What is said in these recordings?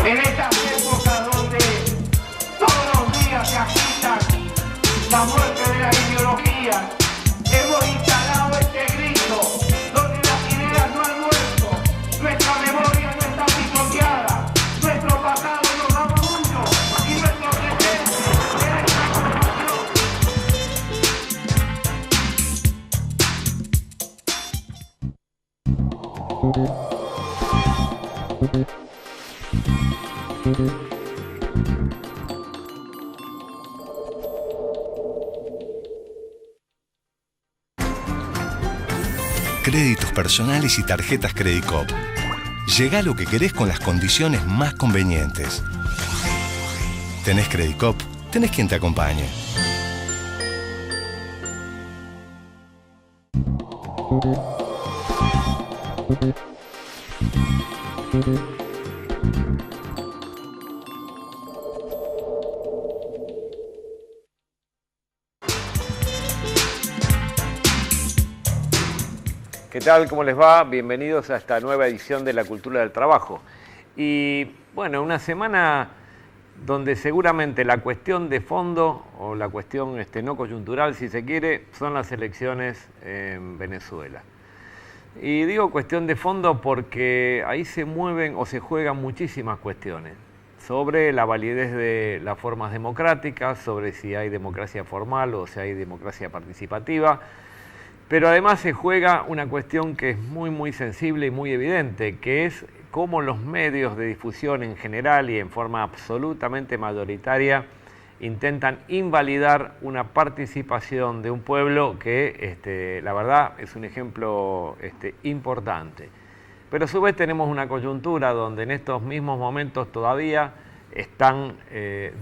En estas épocas donde todos los días se agitan la muerte de la ideología, hemos instalado este grito donde las ideas no han muerto, nuestra memoria no está pisoteada, nuestro pasado nos da orgullo y nuestro presente es Créditos personales y tarjetas Credit Cop. Llegá a lo que querés con las condiciones más convenientes. ¿Tenés Credit Cop? Tenés quien te acompañe. ¿Qué tal? ¿Cómo les va? Bienvenidos a esta nueva edición de La Cultura del Trabajo. Y bueno, una semana donde seguramente la cuestión de fondo, o la cuestión no coyuntural, si se quiere, son las elecciones en Venezuela. Y digo cuestión de fondo porque ahí se mueven o se juegan muchísimas cuestiones sobre la validez de las formas democráticas, sobre si hay democracia formal o si hay democracia participativa. Pero además se juega una cuestión que es muy sensible y muy evidente, que es cómo los medios de difusión en general y en forma absolutamente mayoritaria intentan invalidar una participación de un pueblo que, la verdad, es un ejemplo importante. Pero a su vez tenemos una coyuntura donde en estos mismos momentos todavía están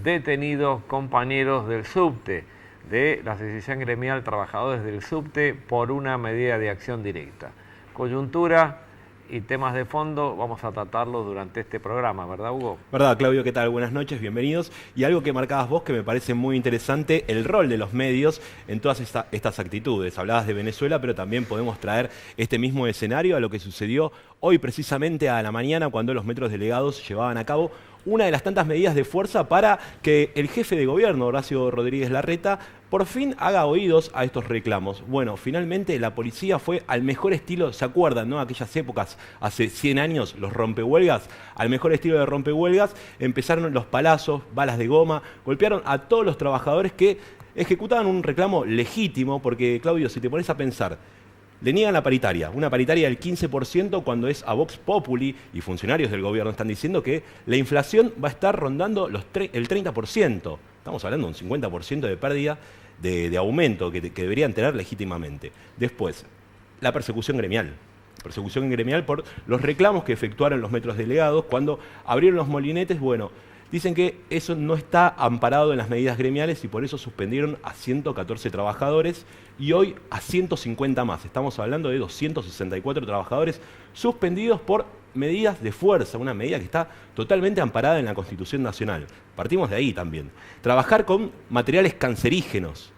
detenidos compañeros del subte, de la Asociación Gremial Trabajadores del Subte por una medida de acción directa. Coyuntura y temas de fondo vamos a tratarlos durante este programa, ¿verdad, Hugo? ¿Verdad, Claudio? ¿Qué tal? Buenas noches, bienvenidos. Y algo que marcabas vos que me parece muy interesante, el rol de los medios en todas estas actitudes. Hablabas de Venezuela, pero también podemos traer este mismo escenario a lo que sucedió hoy precisamente a la mañana cuando los metros delegados llevaban a cabo una de las tantas medidas de fuerza para que el jefe de gobierno, Horacio Rodríguez Larreta, por fin haga oídos a estos reclamos. Bueno, finalmente la policía fue al mejor estilo, ¿se acuerdan, no? Aquellas épocas, hace 100 años, los rompehuelgas, al mejor estilo de rompehuelgas, empezaron los palazos, balas de goma, golpearon a todos los trabajadores que ejecutaban un reclamo legítimo, porque, Claudio, si te pones a pensar, le niegan la paritaria, una paritaria del 15% cuando es a Vox Populi y funcionarios del gobierno están diciendo que la inflación va a estar rondando el 30%. Estamos hablando de un 50% de pérdida de aumento que deberían tener legítimamente. Después, la persecución gremial. Persecución gremial por los reclamos que efectuaron los metros delegados cuando abrieron los molinetes. Bueno, dicen que eso no está amparado en las medidas gremiales y por eso suspendieron a 114 trabajadores y hoy a 150 más. Estamos hablando de 264 trabajadores suspendidos por medidas de fuerza, una medida que está totalmente amparada en la Constitución Nacional. Partimos de ahí también. Trabajar con materiales cancerígenos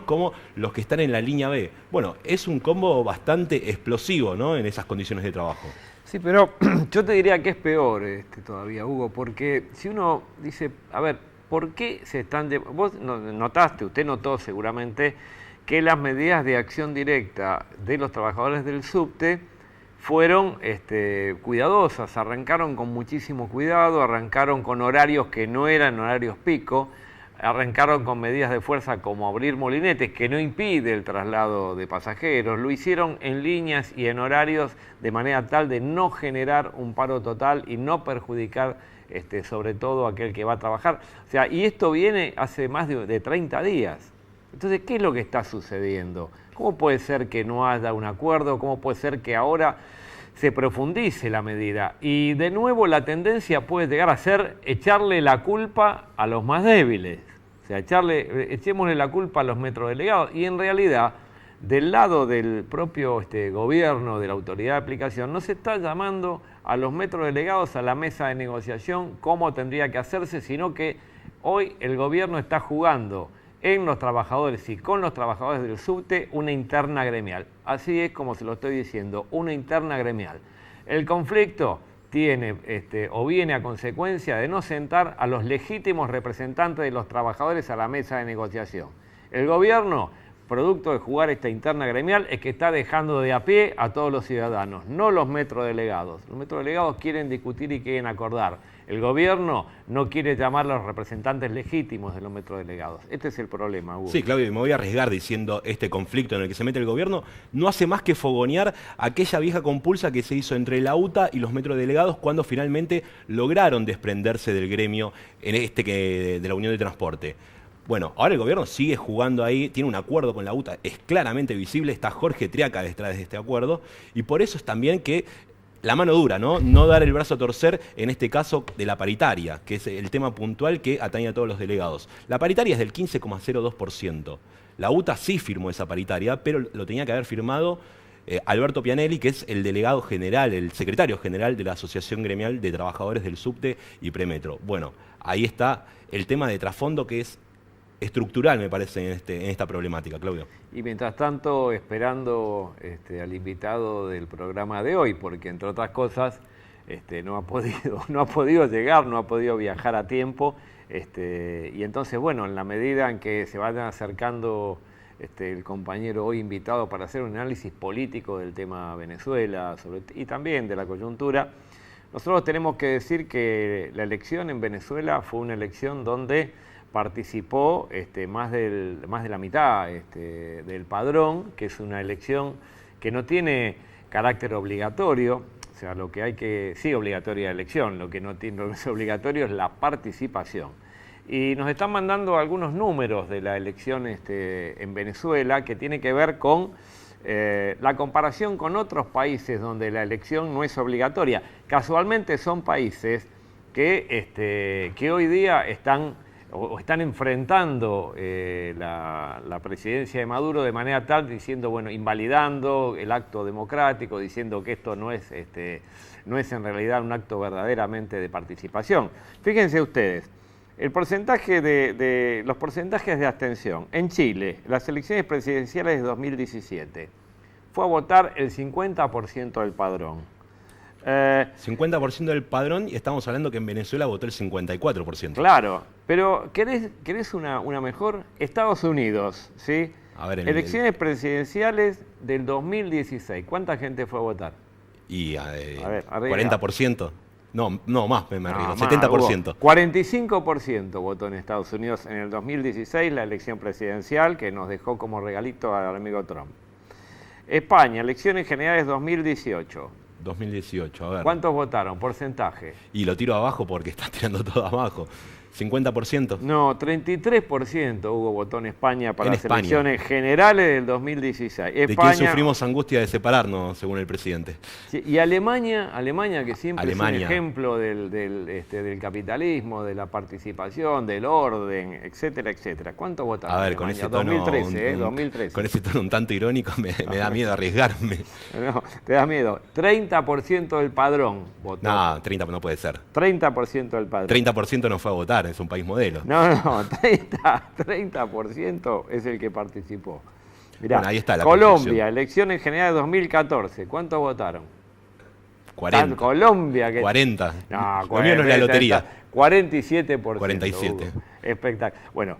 como los que están en la línea B. Bueno, es un combo bastante explosivo, ¿no?, en esas condiciones de trabajo. Sí, pero yo te diría que es peor todavía, Hugo, porque si uno dice, a ver, ¿por qué se están... Vos notaste, usted notó seguramente que las medidas de acción directa de los trabajadores del subte fueron cuidadosas, arrancaron con muchísimo cuidado, arrancaron con horarios que no eran horarios pico, arrancaron con medidas de fuerza como abrir molinetes, que no impide el traslado de pasajeros, lo hicieron en líneas y en horarios de manera tal de no generar un paro total y no perjudicar sobre todo a aquel que va a trabajar. O sea, y esto viene hace más de 30 días. Entonces, ¿qué es lo que está sucediendo? ¿Cómo puede ser que no haya un acuerdo? ¿Cómo puede ser que ahora se profundice la medida? Y de nuevo la tendencia puede llegar a ser echarle la culpa a los más débiles. O sea, echémosle la culpa a los metrodelegados. Y en realidad, del lado del propio gobierno, de la autoridad de aplicación, no se está llamando a los metrodelegados a la mesa de negociación cómo tendría que hacerse, sino que hoy el gobierno está jugando en los trabajadores y con los trabajadores del subte una interna gremial. Así es como se lo estoy diciendo, una interna gremial. El conflicto tiene o viene a consecuencia de no sentar a los legítimos representantes de los trabajadores a la mesa de negociación. El gobierno, producto de jugar esta interna gremial, es que está dejando de a pie a todos los ciudadanos, no los metrodelegados. Los metrodelegados quieren discutir y quieren acordar. El gobierno no quiere llamar a los representantes legítimos de los metrodelegados. Este es el problema, Hugo. Sí, Claudio, me voy a arriesgar diciendo este conflicto en el que se mete el gobierno no hace más que fogonear aquella vieja compulsa que se hizo entre la UTA y los metrodelegados cuando finalmente lograron desprenderse del gremio de la Unión de Transporte. Bueno, ahora el gobierno sigue jugando ahí, tiene un acuerdo con la UTA, es claramente visible, está Jorge Triaca detrás de este acuerdo, y por eso es también que la mano dura, ¿no? No dar el brazo a torcer, en este caso, de la paritaria, que es el tema puntual que atañe a todos los delegados. La paritaria es del 15,02%. La UTA sí firmó esa paritaria, pero lo tenía que haber firmado Alberto Pianelli, que es el delegado general, el secretario general de la Asociación Gremial de Trabajadores del Subte y Premetro. Bueno, ahí está el tema de trasfondo que es estructural, me parece, en esta problemática, Claudio. Y mientras tanto, esperando al invitado del programa de hoy, porque entre otras cosas no ha podido llegar, no ha podido viajar a tiempo, y entonces, bueno, en la medida en que se vayan acercando el compañero hoy invitado para hacer un análisis político del tema Venezuela y también de la coyuntura, nosotros tenemos que decir que la elección en Venezuela fue una elección donde participó más de la mitad del padrón, que es una elección que no tiene carácter obligatorio, o sea, lo que hay que, sí, obligatoria la elección, lo que no es obligatorio es la participación. Y nos están mandando algunos números de la elección en Venezuela que tiene que ver con la comparación con otros países donde la elección no es obligatoria. Casualmente son países que hoy día están enfrentando la presidencia de Maduro de manera tal, diciendo, bueno, invalidando el acto democrático, diciendo que esto no es en realidad un acto verdaderamente de participación. Fíjense ustedes, los porcentajes de abstención. En Chile, las elecciones presidenciales de 2017, fue a votar el 50% del padrón. 50% del padrón, y estamos hablando que en Venezuela votó el 54%. Claro, pero ¿querés una mejor? Estados Unidos, ¿sí? A ver, elecciones presidenciales del 2016, ¿cuánta gente fue a votar? Y a ver, arriba. 40%. No, más me arriba, más, 70%. 45% votó en Estados Unidos en el 2016, la elección presidencial que nos dejó como regalito al amigo Trump. España, elecciones generales 2018. 2018, a ver. ¿Cuántos votaron? Porcentaje. Y lo tiro abajo porque está tirando todo abajo. 50%. No, 33% Hugo votó en España para las elecciones generales del 2016. ¿De quién sufrimos angustia de separarnos, según el presidente? Sí, y Alemania, que siempre es un ejemplo del capitalismo, de la participación, del orden, etcétera, etcétera. ¿Cuántos votaron? A ver, Alemania? con ese tono, 2013, 2013. Con ese tono un tanto irónico me da miedo arriesgarme. No, te da miedo. 30% del padrón votó. No, 30 no puede ser. 30% del padrón. 30% no fue a votar, es un país modelo. No, 30% es el que participó. Mirá, bueno, ahí está la Colombia, elecciones generales de 2014, ¿cuántos votaron? 40. Colombia. 40. No, Lo mío no es la lotería. 47%. 47. Espectacular. Bueno,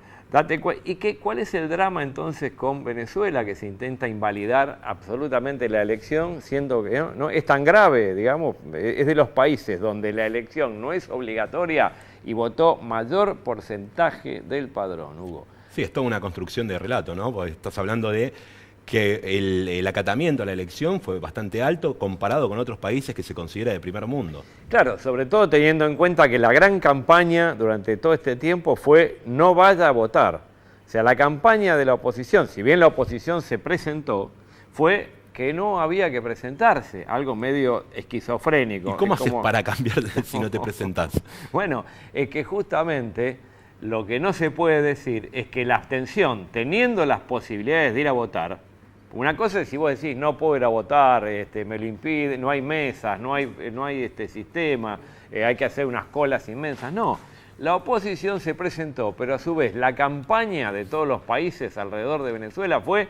¿cuál es el drama entonces con Venezuela, que se intenta invalidar absolutamente la elección, siendo que no es tan grave, digamos, es de los países donde la elección no es obligatoria y votó mayor porcentaje del padrón, Hugo? Sí, es toda una construcción de relato, ¿no? Porque estás hablando de que el acatamiento a la elección fue bastante alto comparado con otros países que se considera de primer mundo. Claro, sobre todo teniendo en cuenta que la gran campaña durante todo este tiempo fue no vaya a votar. O sea, la campaña de la oposición, si bien la oposición se presentó, fue que no había que presentarse, algo medio esquizofrénico. ¿Y cómo haces para cambiar si no te presentás? Bueno, es que justamente lo que no se puede decir es que la abstención, teniendo las posibilidades de ir a votar, una cosa es si vos decís no puedo ir a votar, me lo impide, no hay mesas, no hay sistema, hay que hacer unas colas inmensas. No, la oposición se presentó, pero a su vez la campaña de todos los países alrededor de Venezuela fue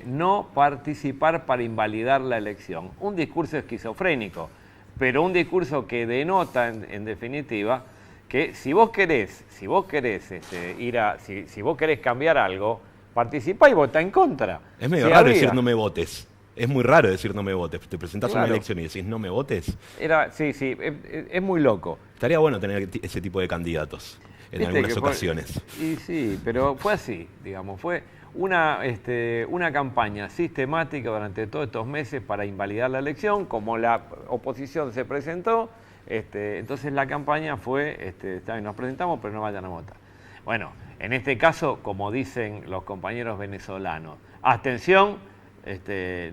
no participar para invalidar la elección. Un discurso esquizofrénico. pero un discurso que denota, en definitiva, que si vos querés si vos querés cambiar algo, participá y votá en contra. Es medio raro decir no me votes. Es muy raro decir no me votes. Te presentás a una elección y decís no me votes. Sí, es muy loco. Estaría bueno tener ese tipo de candidatos en algunas ocasiones. Sí, pero fue así, digamos, fue una campaña sistemática durante todos estos meses para invalidar la elección. Como la oposición se presentó, entonces la campaña fue, nos presentamos pero no vayan a votar. Bueno, en este caso, como dicen los compañeros venezolanos, abstención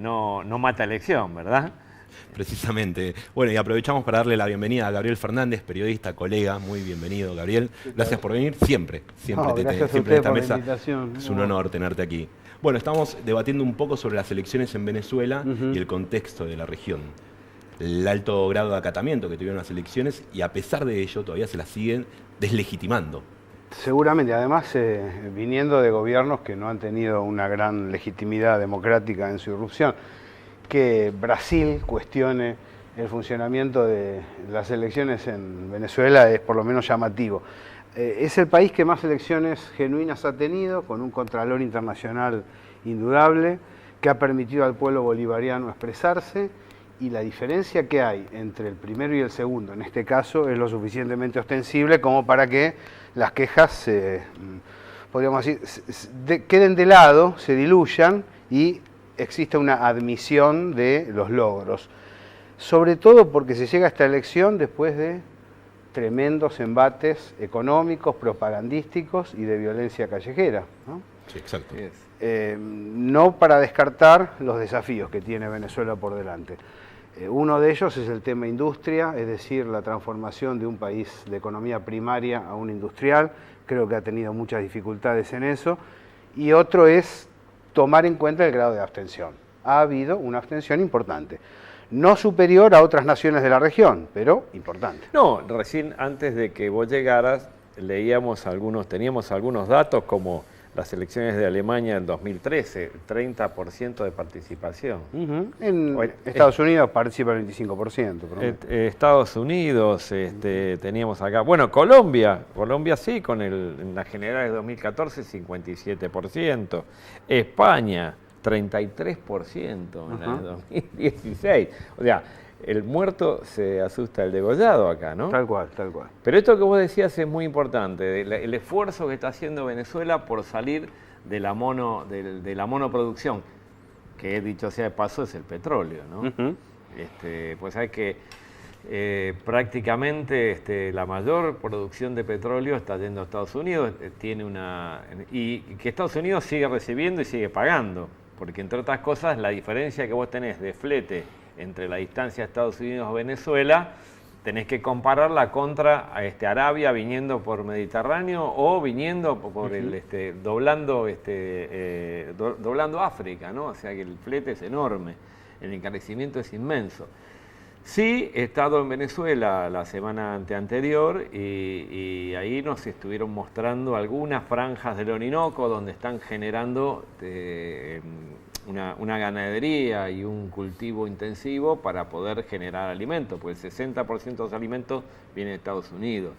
no mata elección, ¿verdad? Precisamente. Bueno, y aprovechamos para darle la bienvenida a Gabriel Fernández, periodista, colega. Muy bienvenido, Gabriel. Gracias por venir. Siempre en esta mesa. Es un honor tenerte aquí. Bueno, estamos debatiendo un poco sobre las elecciones en Venezuela y el contexto de la región. El alto grado de acatamiento que tuvieron las elecciones, y a pesar de ello todavía se las siguen deslegitimando. Seguramente, además viniendo de gobiernos que no han tenido una gran legitimidad democrática en su irrupción. Que Brasil cuestione el funcionamiento de las elecciones en Venezuela es por lo menos llamativo. Es el país que más elecciones genuinas ha tenido, con un contralor internacional indudable, que ha permitido al pueblo bolivariano expresarse, y la diferencia que hay entre el primero y el segundo, en este caso, es lo suficientemente ostensible como para que las quejas, podríamos decir, queden de lado, se diluyan y existe una admisión de los logros, sobre todo porque se llega a esta elección después de tremendos embates económicos, propagandísticos y de violencia callejera, ¿no? Sí, exacto. No para descartar los desafíos que tiene Venezuela por delante. Uno de ellos es el tema industria, es decir, la transformación de un país de economía primaria a un industrial. Creo que ha tenido muchas dificultades en eso. Y otro es tomar en cuenta el grado de abstención. Ha habido una abstención importante, no superior a otras naciones de la región, pero importante. No, recién antes de que vos llegaras, teníamos algunos datos como las elecciones de Alemania en 2013, 30% de participación. En Estados Unidos participa el 25%. Estados Unidos, teníamos acá, bueno, Colombia sí, en las generales de 2014, 57%. España, 33% en la de 2016. O sea, el muerto se asusta el degollado acá, ¿no? Tal cual, tal cual. Pero esto que vos decías es muy importante, el esfuerzo que está haciendo Venezuela por salir de la monoproducción, que dicho sea de paso es el petróleo, ¿no? Pues hay que prácticamente la mayor producción de petróleo está yendo a Estados Unidos, y que Estados Unidos sigue recibiendo y sigue pagando, porque entre otras cosas la diferencia que vos tenés de flete entre la distancia de Estados Unidos a Venezuela, tenés que compararla contra Arabia viniendo por Mediterráneo o viniendo por doblando África, ¿no? O sea que el flete es enorme, el encarecimiento es inmenso. Sí, he estado en Venezuela la semana anterior y ahí nos estuvieron mostrando algunas franjas del Orinoco donde están generando una ganadería y un cultivo intensivo para poder generar alimentos, pues el 60% de los alimentos viene de Estados Unidos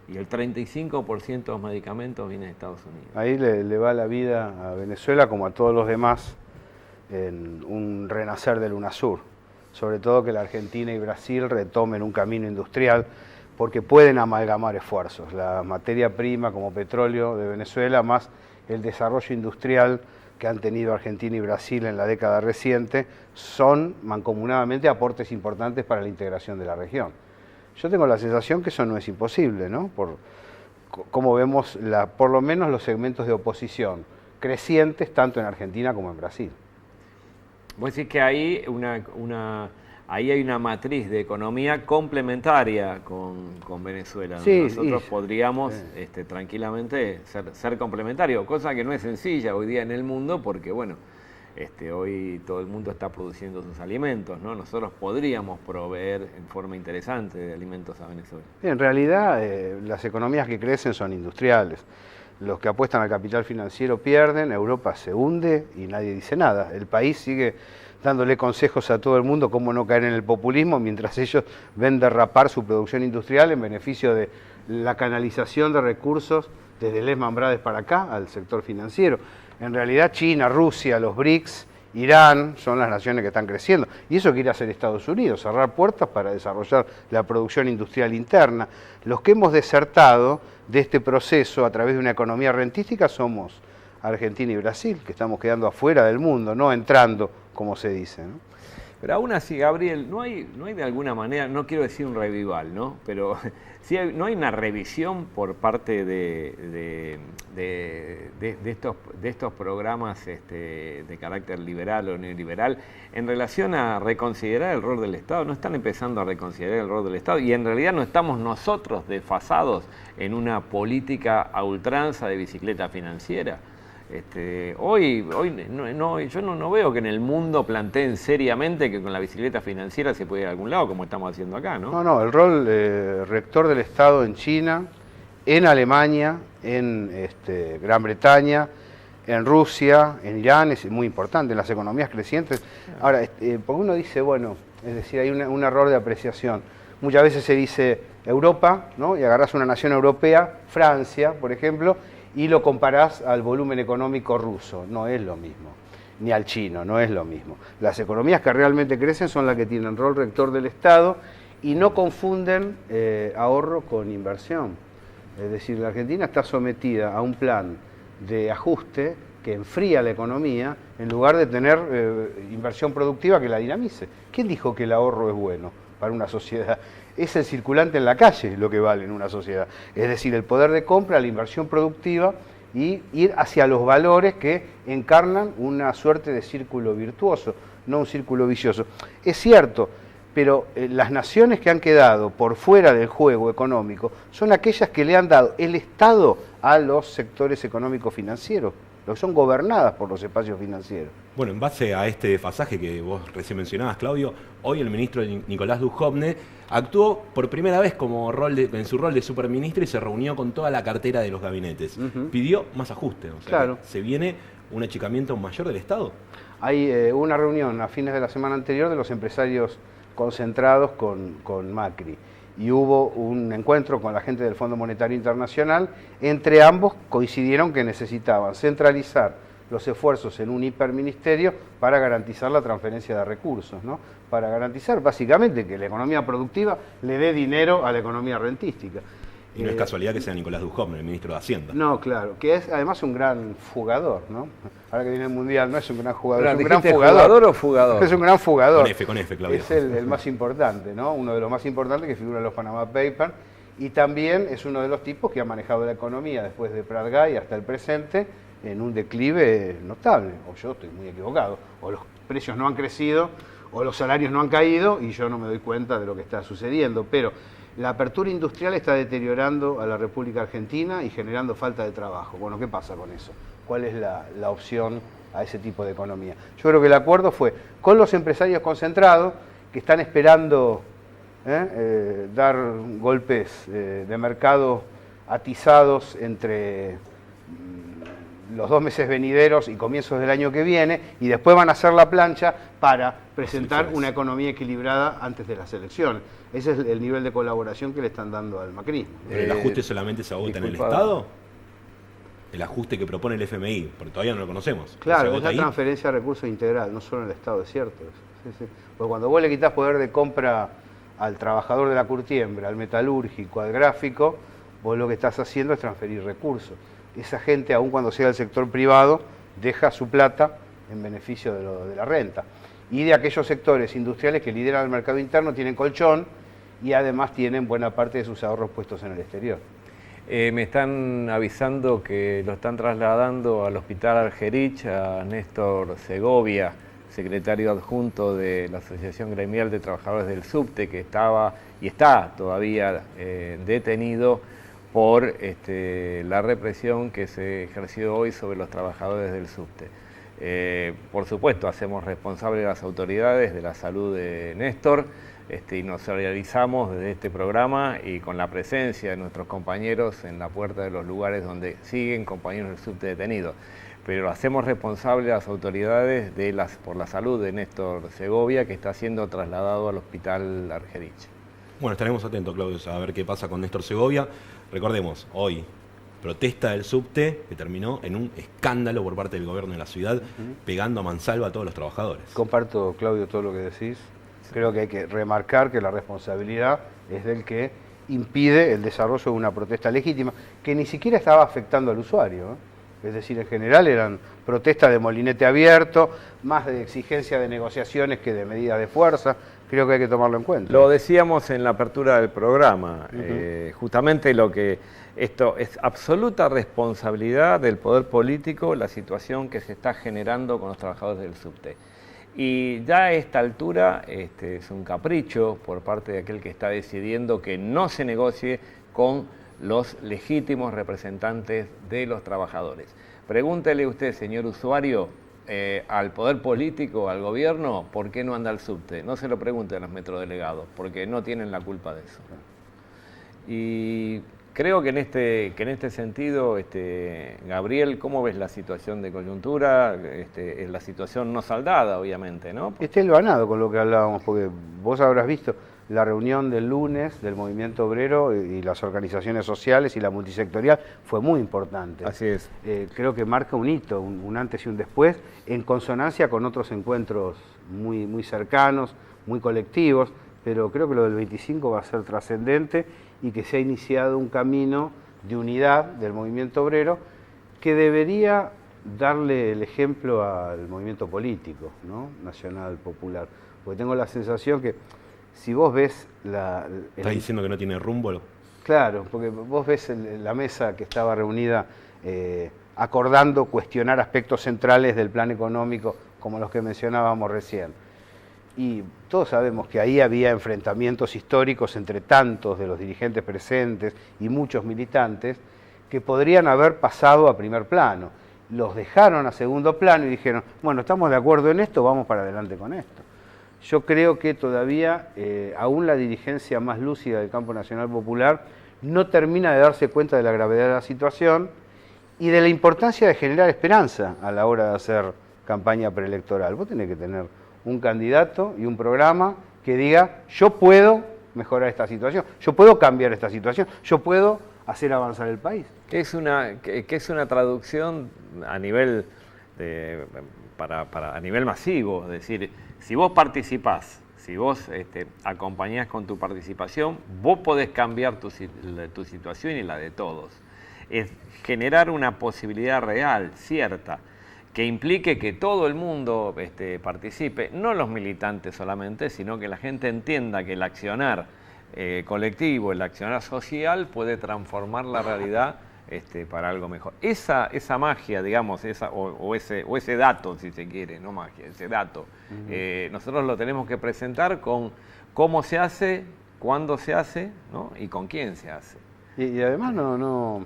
y el 35% de los medicamentos viene de Estados Unidos. Ahí le va la vida a Venezuela, como a todos los demás, en un renacer del UNASUR. Sobre todo que la Argentina y Brasil retomen un camino industrial, porque pueden amalgamar esfuerzos. La materia prima como petróleo de Venezuela, más el desarrollo industrial que han tenido Argentina y Brasil en la década reciente, son mancomunadamente aportes importantes para la integración de la región. Yo tengo la sensación que eso no es imposible, ¿no? Por cómo vemos por lo menos los segmentos de oposición crecientes tanto en Argentina como en Brasil. Vos decís que ahí ahí hay una matriz de economía complementaria con Venezuela. Sí, nosotros podríamos tranquilamente ser complementarios, cosa que no es sencilla hoy día en el mundo porque, bueno, hoy todo el mundo está produciendo sus alimentos, ¿no? Nosotros podríamos proveer en forma interesante de alimentos a Venezuela. En realidad, las economías que crecen son industriales. Los que apuestan al capital financiero pierden, Europa se hunde y nadie dice nada. El país sigue dándole consejos a todo el mundo cómo no caer en el populismo, mientras ellos ven derrapar su producción industrial en beneficio de la canalización de recursos desde Lehman Brothers para acá al sector financiero. En realidad China, Rusia, los BRICS, Irán son las naciones que están creciendo. Y eso quiere hacer Estados Unidos, cerrar puertas para desarrollar la producción industrial interna. Los que hemos desertado de este proceso a través de una economía rentística somos Argentina y Brasil, que estamos quedando afuera del mundo, no entrando, como se dice, ¿no? Pero aún así, Gabriel, no hay de alguna manera, no quiero decir un revival, ¿no? Pero sí no hay una revisión por parte de estos programas de carácter liberal o neoliberal en relación a reconsiderar el rol del Estado. No están empezando a reconsiderar el rol del Estado y en realidad no estamos nosotros desfasados en una política a ultranza de bicicleta financiera. Hoy yo no veo que en el mundo planteen seriamente que con la bicicleta financiera se puede ir a algún lado, como estamos haciendo acá, ¿no? No, el rol rector del Estado en China, en Alemania, en Gran Bretaña, en Rusia, en Irán, es muy importante, en las economías crecientes. Ahora, porque uno dice, bueno, es decir, hay un error de apreciación. Muchas veces se dice Europa, ¿no? Y agarrás una nación europea, Francia, por ejemplo, y lo comparás al volumen económico ruso. No es lo mismo, ni al chino, no es lo mismo. Las economías que realmente crecen son las que tienen rol rector del Estado y no confunden ahorro con inversión. Es decir, la Argentina está sometida a un plan de ajuste que enfría la economía en lugar de tener inversión productiva que la dinamice. ¿Quién dijo que el ahorro es bueno para una sociedad? Es el circulante en la calle lo que vale en una sociedad. Es decir, el poder de compra, la inversión productiva y ir hacia los valores que encarnan una suerte de círculo virtuoso, no un círculo vicioso. Es cierto, pero las naciones que han quedado por fuera del juego económico son aquellas que le han dado el Estado a los sectores económicos financieros, los que son gobernadas por los espacios financieros. Bueno, en base a este desfasaje que vos recién mencionabas, Claudio, hoy el ministro Nicolás Dujovne actuó por primera vez en su rol de superministro y se reunió con toda la cartera de los gabinetes. Pidió más ajuste, o sea, claro. ¿Se viene un achicamiento mayor del Estado? Hay una reunión a fines de la semana anterior de los empresarios concentrados con Macri y hubo un encuentro con la gente del Fondo Monetario Internacional. Entre ambos coincidieron que necesitaban centralizar los esfuerzos en un hiperministerio para garantizar la transferencia de recursos, ¿no? Para garantizar básicamente que la economía productiva le dé dinero a la economía rentística. Y no es casualidad que sea Nicolás Dujovne, el ministro de Hacienda. No, claro, que es además un gran fugador, ¿no? Ahora que viene el Mundial, no es un gran jugador, es un gran fugador. ¿Jugador o fugador? Es un gran fugador. Con F, Claudio. Es el más importante, ¿no? Uno de los más importantes que figura en los Panama Papers. Y también es uno de los tipos que ha manejado la economía después de Prat Gay hasta el presente en un declive notable. O yo estoy muy equivocado. O los precios no han crecido, o los salarios no han caído, y yo no me doy cuenta de lo que está sucediendo. Pero la apertura industrial está deteriorando a la República Argentina y generando falta de trabajo. Bueno, ¿qué pasa con eso? ¿Cuál es la opción a ese tipo de economía? Yo creo que el acuerdo fue con los empresarios concentrados que están esperando dar golpes de mercado atizados entre los 2 meses venideros y comienzos del año que viene, y después van a hacer la plancha para presentar una economía equilibrada antes de las elecciones. Ese es el nivel de colaboración que le están dando al macrismo. ¿El ajuste solamente se agota en el Estado? El ajuste que propone el FMI, porque todavía no lo conocemos. Claro, es la transferencia de recursos integral, no solo en el Estado, es cierto. Sí, sí. Porque cuando vos le quitas poder de compra al trabajador de la curtiembre, al metalúrgico, al gráfico, vos lo que estás haciendo es transferir recursos. Esa gente, aun cuando sea del sector privado, deja su plata en beneficio de la renta. Y de aquellos sectores industriales que lideran el mercado interno tienen colchón y además tienen buena parte de sus ahorros puestos en el exterior. Me están avisando que lo están trasladando al Hospital Argerich a Néstor Segovia, secretario adjunto de la Asociación Gremial de Trabajadores del Subte, que estaba y está todavía detenido por la represión que se ejerció hoy sobre los trabajadores del subte. Por supuesto, hacemos responsables a las autoridades de la salud de Néstor y nos solidarizamos desde este programa y con la presencia de nuestros compañeros en la puerta de los lugares donde siguen compañeros del subte detenidos. pero hacemos responsable a las autoridades por la salud de Néstor Segovia, que está siendo trasladado al hospital Argerich. Bueno, estaremos atentos, Claudio, a ver qué pasa con Néstor Segovia. Recordemos, hoy, protesta del subte que terminó en un escándalo por parte del gobierno de la ciudad, pegando a mansalva a todos los trabajadores. Comparto, Claudio, todo lo que decís. Creo que hay que remarcar que la responsabilidad es del que impide el desarrollo de una protesta legítima, que ni siquiera estaba afectando al usuario, Es decir, en general eran protestas de molinete abierto, más de exigencia de negociaciones que de medidas de fuerza. Creo que hay que tomarlo en cuenta. Lo decíamos en la apertura del programa, justamente esto es absoluta responsabilidad del poder político, la situación que se está generando con los trabajadores del subte. Y ya a esta altura es un capricho por parte de aquel que está decidiendo que no se negocie con los legítimos representantes de los trabajadores. Pregúntele usted, señor usuario, al poder político, al gobierno, ¿por qué no anda el subte? No se lo pregunte a los metrodelegados, porque no tienen la culpa de eso. Y creo que en este sentido, Gabriel, ¿cómo ves la situación de coyuntura? Es la situación no saldada, obviamente, ¿no? Está hilvanado con lo que hablábamos, porque vos habrás visto la reunión del lunes del movimiento obrero y las organizaciones sociales y la multisectorial fue muy importante. Así es. Creo que marca un hito, un antes y un después, en consonancia con otros encuentros muy, muy cercanos, muy colectivos, pero creo que lo del 25 va a ser trascendente y que se ha iniciado un camino de unidad del movimiento obrero que debería darle el ejemplo al movimiento político, ¿no? Nacional, popular. Porque tengo la sensación que si vos ves ¿Estás diciendo que no tiene rumbo? Claro, porque vos ves la mesa que estaba reunida acordando cuestionar aspectos centrales del plan económico, como los que mencionábamos recién. Y todos sabemos que ahí había enfrentamientos históricos entre tantos de los dirigentes presentes y muchos militantes que podrían haber pasado a primer plano. Los dejaron a segundo plano y dijeron, bueno, estamos de acuerdo en esto, vamos para adelante con esto. Yo creo que todavía, aún la dirigencia más lúcida del campo nacional popular no termina de darse cuenta de la gravedad de la situación y de la importancia de generar esperanza a la hora de hacer campaña preelectoral. Vos tenés que tener un candidato y un programa que diga, yo puedo mejorar esta situación, yo puedo cambiar esta situación, yo puedo hacer avanzar el país. Que es una traducción a nivel a nivel masivo, es decir, si vos participás, si vos acompañás con tu participación, vos podés cambiar tu situación y la de todos. Es generar una posibilidad real, cierta, que implique que todo el mundo participe, no los militantes solamente, sino que la gente entienda que el accionar colectivo, el accionar social puede transformar la realidad para algo mejor. Esa magia, digamos, o ese dato, si se quiere, no magia, ese dato, nosotros lo tenemos que presentar con cómo se hace, cuándo se hace, ¿no? Y con quién se hace. Y además no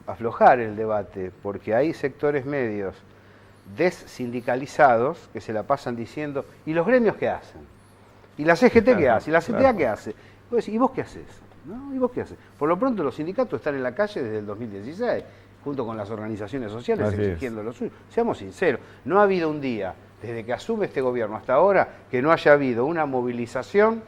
aflojar el debate, porque hay sectores medios dessindicalizados que se la pasan diciendo, ¿y los gremios qué hacen? ¿Y la CGT qué hace? ¿Y la CTA qué hace? ¿Y vos qué haces? ¿No? ¿Y vos qué haces? Por lo pronto los sindicatos están en la calle desde el 2016, junto con las organizaciones sociales exigiendo lo suyo. Seamos sinceros, no ha habido un día, desde que asume este gobierno hasta ahora, que no haya habido una movilización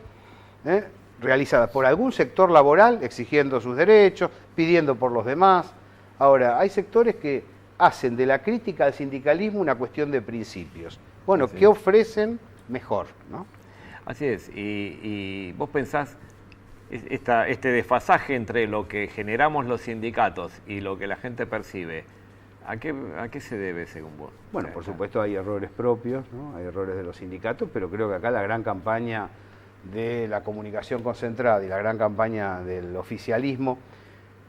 realizada por algún sector laboral exigiendo sus derechos, pidiendo por los demás. Ahora, hay sectores que hacen de la crítica al sindicalismo una cuestión de principios. Bueno, ¿qué ofrecen mejor? ¿No? Así es, y vos pensás este desfasaje entre lo que generamos los sindicatos y lo que la gente percibe, ¿a qué se debe según vos? Bueno, por supuesto hay errores propios, ¿no? Hay errores de los sindicatos, pero creo que acá la gran campaña de la comunicación concentrada y la gran campaña del oficialismo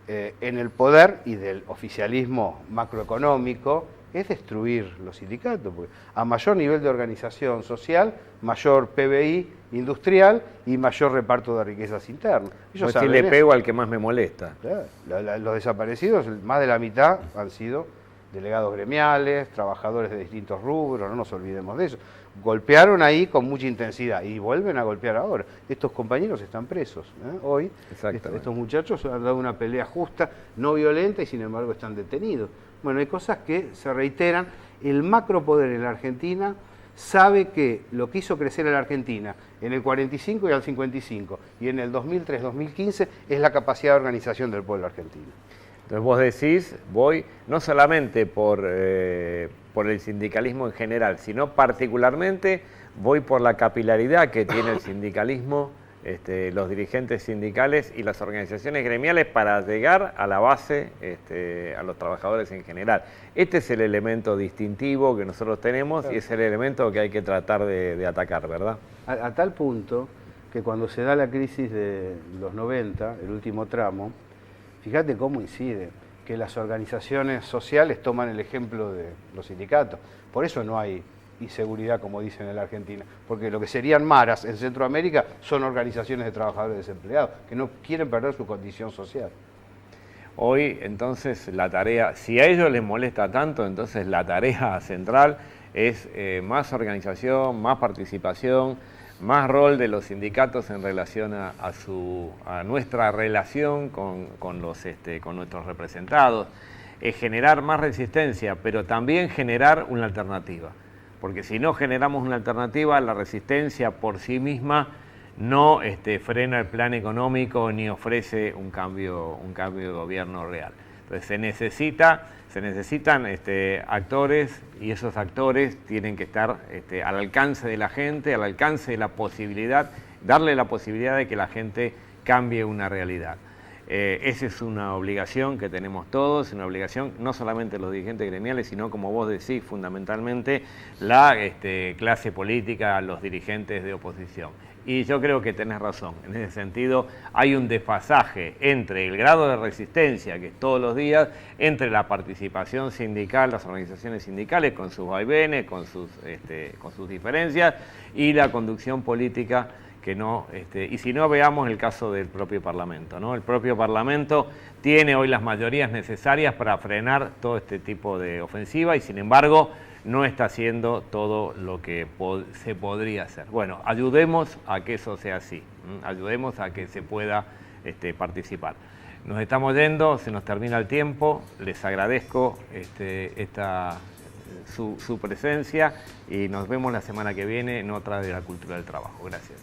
en el poder y del oficialismo macroeconómico es destruir los sindicatos, porque a mayor nivel de organización social, mayor PBI industrial y mayor reparto de riquezas internas. Pues si le pego al que más me molesta. Claro, los desaparecidos, más de la mitad han sido delegados gremiales, trabajadores de distintos rubros, no nos olvidemos de eso. golpearon ahí con mucha intensidad y vuelven a golpear ahora. Estos compañeros están presos hoy. Estos muchachos han dado una pelea justa, no violenta, y sin embargo están detenidos. Bueno, hay cosas que se reiteran. El macropoder en la Argentina sabe que lo que hizo crecer a la Argentina en el 45 y al 55 y en el 2003-2015 es la capacidad de organización del pueblo argentino. Entonces vos decís, voy no solamente por el sindicalismo en general, sino particularmente voy por la capilaridad que tiene el sindicalismo, los dirigentes sindicales y las organizaciones gremiales para llegar a la base, a los trabajadores en general. Este es el elemento distintivo que nosotros tenemos, claro, y es el elemento que hay que tratar de atacar, ¿verdad? A tal punto que cuando se da la crisis de los 90, el último tramo, fíjate cómo incide, que las organizaciones sociales toman el ejemplo de los sindicatos. Por eso no hay inseguridad, como dicen en la Argentina, porque lo que serían maras en Centroamérica son organizaciones de trabajadores desempleados, que no quieren perder su condición social. Hoy, entonces, la tarea, si a ellos les molesta tanto, entonces la tarea central es más organización, más participación, más rol de los sindicatos en relación a nuestra relación con nuestros representados, generar más resistencia, pero también generar una alternativa. Porque si no generamos una alternativa, la resistencia por sí misma no frena el plan económico ni ofrece un cambio de gobierno real. Entonces se necesitan actores, y esos actores tienen que estar al alcance de la gente, al alcance de la posibilidad, darle la posibilidad de que la gente cambie una realidad. Esa es una obligación que tenemos todos, una obligación no solamente los dirigentes gremiales, sino, como vos decís, fundamentalmente la clase política, los dirigentes de oposición. Y yo creo que tenés razón, en ese sentido hay un desfasaje entre el grado de resistencia, que es todos los días, entre la participación sindical, las organizaciones sindicales, con sus vaivenes, con sus diferencias, y la conducción política, que no, y si no, veamos el caso del propio Parlamento, ¿no? El propio Parlamento tiene hoy las mayorías necesarias para frenar todo este tipo de ofensiva y, sin embargo, no está haciendo todo lo que se podría hacer. Bueno, ayudemos a que eso sea así, ayudemos a que se pueda participar. Nos estamos yendo, se nos termina el tiempo, les agradezco su presencia y nos vemos la semana que viene en otra de la cultura del trabajo. Gracias.